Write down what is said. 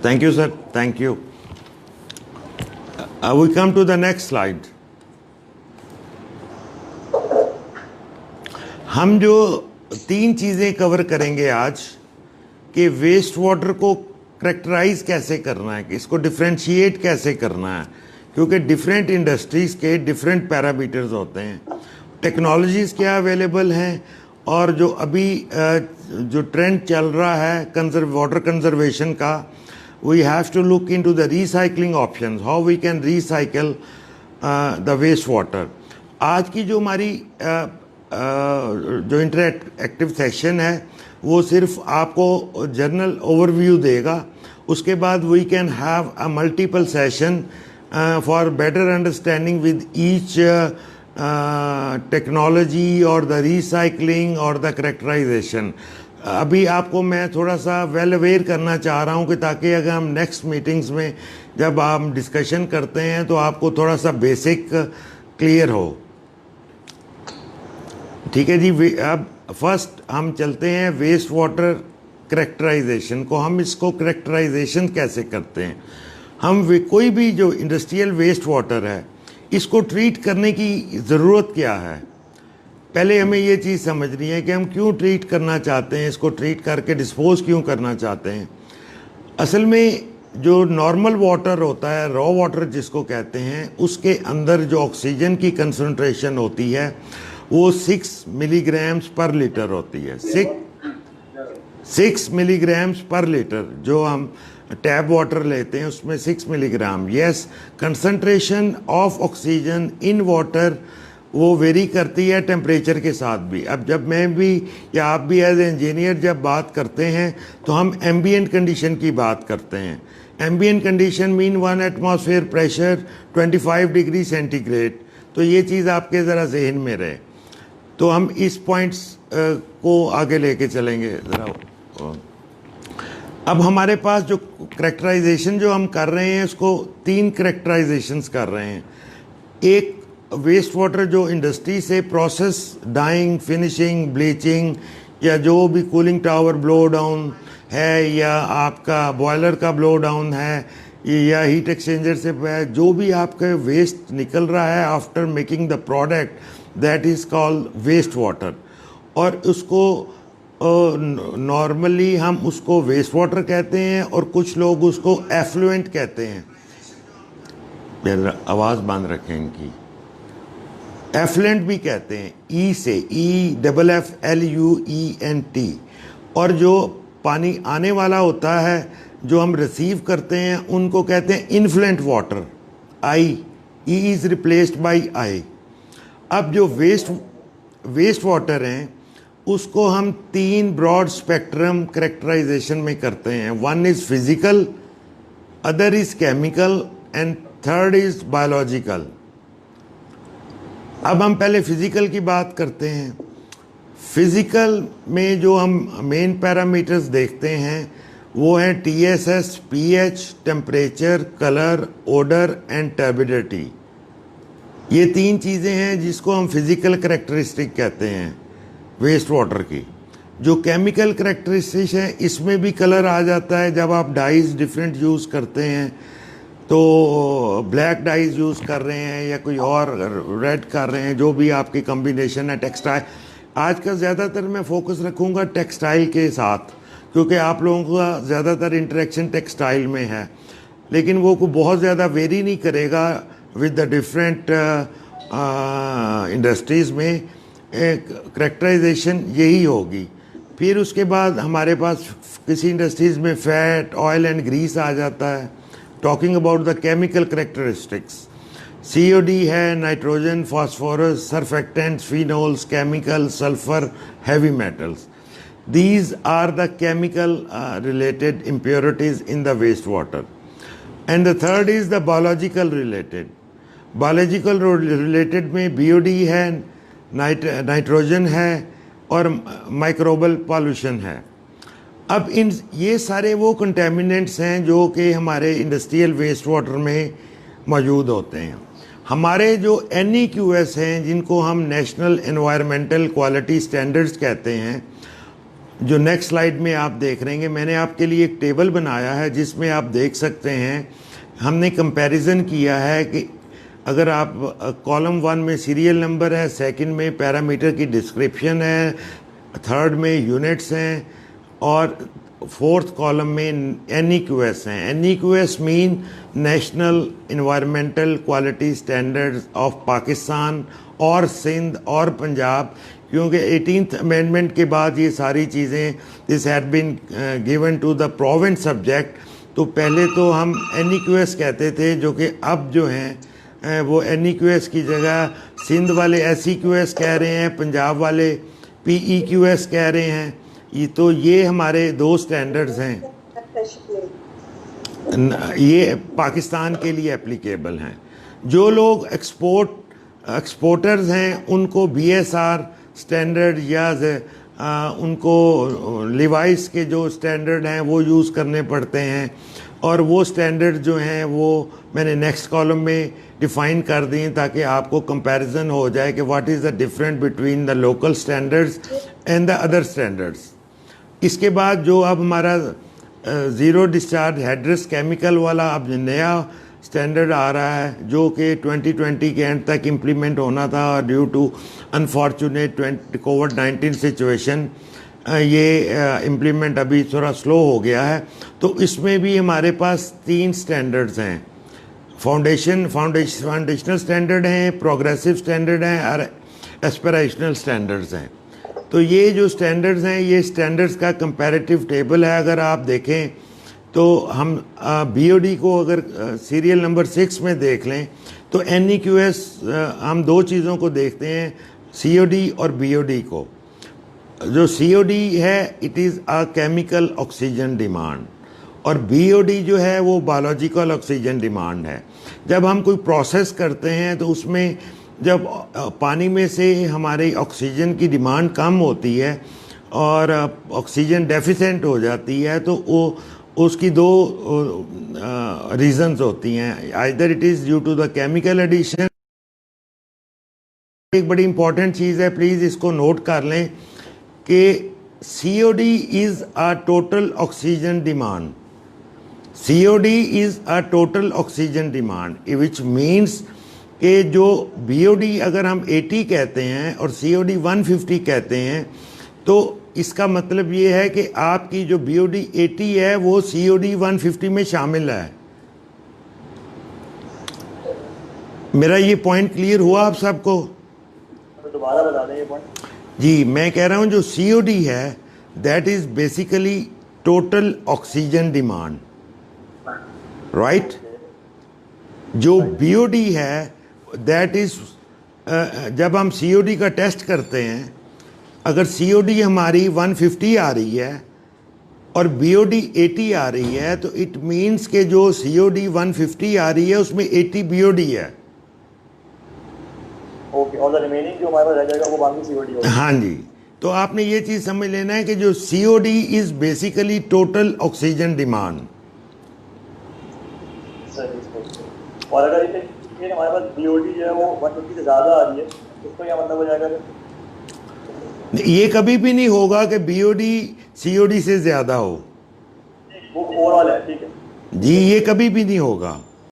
Thank you, sir. Thank you. We come to the next slide. हम जो 3 चीज़ें cover करेंगे आज कि वेस्ट वाटर को करेक्टराइज कैसे करना है, इसको डिफ्रेंशिएट कैसे करना है, क्योंकि डिफरेंट इंडस्ट्रीज़ के डिफरेंट पैरामीटर्स होते हैं, टेक्नोलॉजीज़ क्या अवेलेबल हैं, और जो अभी जो ट्रेंड चल रहा है वाटर कंजर्वेशन का, we have to look into the recycling options, how we can recycle the waste water. आज की जो हमारी जो इंटरएक्टिव सेशन है वो सिर्फ आपको जनरल ओवरव्यू देगा, उसके बाद we can have a multiple session for better understanding with each technology और द रिसाइकलिंग और द करेक्टराइजेशन। अभी आपको मैं थोड़ा सा वेल अवेयर करना चाह रहा हूँ कि ताकि अगर हम नेक्स्ट मीटिंग्स में जब आप डिस्कशन करते हैं तो आपको थोड़ा सा बेसिक क्लियर हो। ठीक है जी। अब फर्स्ट हम चलते हैं वेस्ट वाटर करेक्टराइजेशन को। हम इसको करेक्टराइजेशन कैसे करते हैं? हम कोई भी जो इंडस्ट्रियल वेस्ट वाटर है इसको ट्रीट करने की ज़रूरत क्या है? पहले हमें ये चीज़ समझनी है कि हम क्यों ट्रीट करना चाहते हैं, इसको ट्रीट करके डिस्पोज क्यों करना चाहते हैं। असल में जो नॉर्मल वाटर होता है, रॉ वाटर जिसको कहते हैं, उसके अंदर जो ऑक्सीजन की कंसंट्रेशन होती है वो 6 मिलीग्राम्स पर लीटर होती है। 6 मिलीग्राम्स पर लीटर जो हम टैप वाटर लेते हैं उसमें 6 milligram. Yes, concentration of oxygen in water वो वेरी करती है टेम्परेचर के साथ भी। अब जब मैं भी या आप भी एज इंजीनियर जब बात करते हैं तो हम एम्बिएंट कंडीशन की बात करते हैं। Ambient condition mean 1 atmosphere pressure 25 degree centigrade. तो ये चीज़ आपके ज़रा जहन में रहे, तो हम इस पॉइंट्स को आगे लेके चलेंगे ज़रा। अब हमारे पास जो करेक्टराइजेशन जो हम कर रहे हैं उसको 3 करेक्टराइजेशंस कर रहे हैं। एक वेस्ट वाटर जो इंडस्ट्री से प्रोसेस डाइंग, फिनिशिंग, ब्लीचिंग या जो भी कूलिंग टावर ब्लो डाउन है या आपका बॉयलर का ब्लो डाउन है या हीट एक्सचेंजर से जो भी आपका वेस्ट निकल रहा है after making the product, that is called waste water. और उसको नॉर्मली हम उसको वेस्ट वाटर कहते हैं और कुछ लोग उसको एफ्लुएंट कहते हैं। आवाज़ बंद रखें इनकी। एफ्लुएंट भी कहते हैं, ई से, EFFLUENT। और जो पानी आने वाला होता है जो हम रिसीव करते हैं उनको कहते हैं influential water. E is replaced by I. अब जो वेस्ट वाटर हैं उसको हम 3 ब्रॉड स्पेक्ट्रम करेक्टराइजेशन में करते हैं। 1 is physical, other is chemical and third is biological. अब हम पहले फिजिकल की बात करते हैं। फिजिकल में जो हम मेन पैरामीटर्स देखते हैं वो हैं TSS, pH, temperature, colour, odour and turbidity. ये 3 चीज़ें हैं जिसको हम फिजिकल करेक्टरिस्टिक कहते हैं वेस्ट वाटर की। जो केमिकल करेक्टरिस्टिक है इसमें भी कलर आ जाता है। जब आप डाइज डिफरेंट यूज़ करते हैं तो ब्लैक डाइज यूज़ कर रहे हैं या कोई और रेड कर रहे हैं, जो भी आपकी कॉम्बिनेशन है। टेक्सटाइल आज का ज़्यादातर मैं फोकस रखूँगा टेक्सटाइल के साथ, क्योंकि आप लोगों का ज़्यादातर इंटरेक्शन टेक्सटाइल में है, लेकिन वो को बहुत ज़्यादा वेरी नहीं करेगा विद द डिफरेंट इंडस्ट्रीज़ में। करेक्टराइजेशन यही होगी। फिर उसके बाद हमारे पास किसी इंडस्ट्रीज़ में फैट, ऑयल एंड ग्रीस आ जाता है। Talking about the chemical characteristics, COD है, nitrogen, phosphorus, surfactants, phenols, chemical, sulphur, heavy metals. These are the chemical related impurities in the wastewater. And the third is the biological related. Biological related में BOD है, nitrogen है और microbial pollution है। अब ये सारे वो कंटेमिनेंट्स हैं जो कि हमारे इंडस्ट्रियल वेस्ट वाटर में मौजूद होते हैं। हमारे जो NEQS हैं जिनको हम नेशनल एनवायरमेंटल क्वालिटी स्टैंडर्ड्स कहते हैं, जो नेक्स्ट स्लाइड में आप देख रहे हैं, मैंने आपके लिए एक टेबल बनाया है जिसमें आप देख सकते हैं हमने कंपैरिजन किया है कि अगर आप कॉलम 1 में सीरियल नंबर है, सेकंड में पैरामीटर की डिस्क्रिप्शन है, थर्ड में यूनिट्स हैं और फोर्थ कॉलम में NEQS हैं। NEQS mean national environmental quality standards of Pakistan और सिंध और पंजाब, क्योंकि 18th अमेंडमेंट के बाद ये सारी चीज़ें this had been given to the province subject. तो पहले तो हम NEQS कहते थे, जो कि अब जो हैं वो NEQS की जगह सिंध वाले SEQS कह रहे हैं, पंजाब वाले PEQS कह रहे हैं। ये हमारे दो स्टैंडर्ड्स हैं, ये पाकिस्तान के लिए एप्लीकेबल हैं। जो लोग एक्सपोर्टर्स हैं उनको BSR स्टैंडर्ड या उनको लिवाइस के जो स्टैंडर्ड हैं वो यूज़ करने पड़ते हैं, और वो स्टैंडर्ड जो हैं वो मैंने नेक्स्ट कॉलम में डिफ़ाइन कर दिए ताकि आपको कंपैरिजन हो जाए कि what is the difference between the local standards and the other standards. इसके बाद जो अब हमारा ज़ीरो डिस्चार्ज हेडरस केमिकल वाला अब नया स्टैंडर्ड आ रहा है, जो कि 2020 के एंड तक इम्प्लीमेंट होना था, और ड्यू टू अनफॉर्चुनेट कोविड-19 सिचुएशन ये इम्प्लीमेंट अभी थोड़ा स्लो हो गया है। तो इसमें भी हमारे पास 3 स्टैंडर्ड्स हैं, फाउंडेशनल स्टैंडर्ड हैं, प्रोग्रेसिव स्टैंडर्ड हैं और एस्पिरेशनल स्टैंडर्ड्स हैं। तो ये जो स्टैंडर्ड्स हैं, ये स्टैंडर्ड्स का कंपैरेटिव टेबल है। अगर आप देखें तो हम BOD को अगर सीरियल नंबर 6 में देख लें तो NEQS हम दो चीज़ों को देखते हैं, COD और BOD को। जो COD है it is a chemical oxygen demand, और BOD जो है वो बायोलॉजिकल ऑक्सीजन डिमांड है। जब हम कोई प्रोसेस करते हैं तो उसमें जब पानी में से हमारी ऑक्सीजन की डिमांड कम होती है और ऑक्सीजन डेफिशिएंट हो जाती है, तो वो उसकी दो रीजंस होती हैं, either it is due to the chemical addition. एक बड़ी इंपॉर्टेंट चीज़ है, प्लीज़ इसको नोट कर लें कि COD is a total oxygen demand. COD is a total oxygen demand, which means कि जो BOD अगर हम 80 कहते हैं और COD 150 कहते हैं, तो इसका मतलब ये है कि आपकी जो BOD 80 है वो COD 150 में शामिल है। मेरा ये पॉइंट क्लियर हुआ आप सबको? दोबारा बता दें ये पॉइंट। जी, मैं कह रहा हूँ जो COD है that is basically total oxygen demand, right. जो BOD है दैट इज़ जब हम COD का टेस्ट करते हैं, अगर COD हमारी 150 आ रही है और BOD 80 आ रही है, तो इट मीन्स के जो COD 150 आ रही है उसमें 80 BOD है। ओके, और द रिमेनिंग जो हमारे पास रह जाएगा वो बाकी COD होगा। हाँ जी, तो आपने ये चीज़ समझ लेना है कि जो COD is basically total oxygen demand. और अगर ये हमारे पास BOD जो है वो 150 से ज़्यादा आ रही है, उसका क्या मतलब हो जाएगा? ये कभी भी नहीं होगा कि BOD COD से ज़्यादा हो, वो ओवरऑल है, ठीक है जी, ये कभी भी नहीं होगा।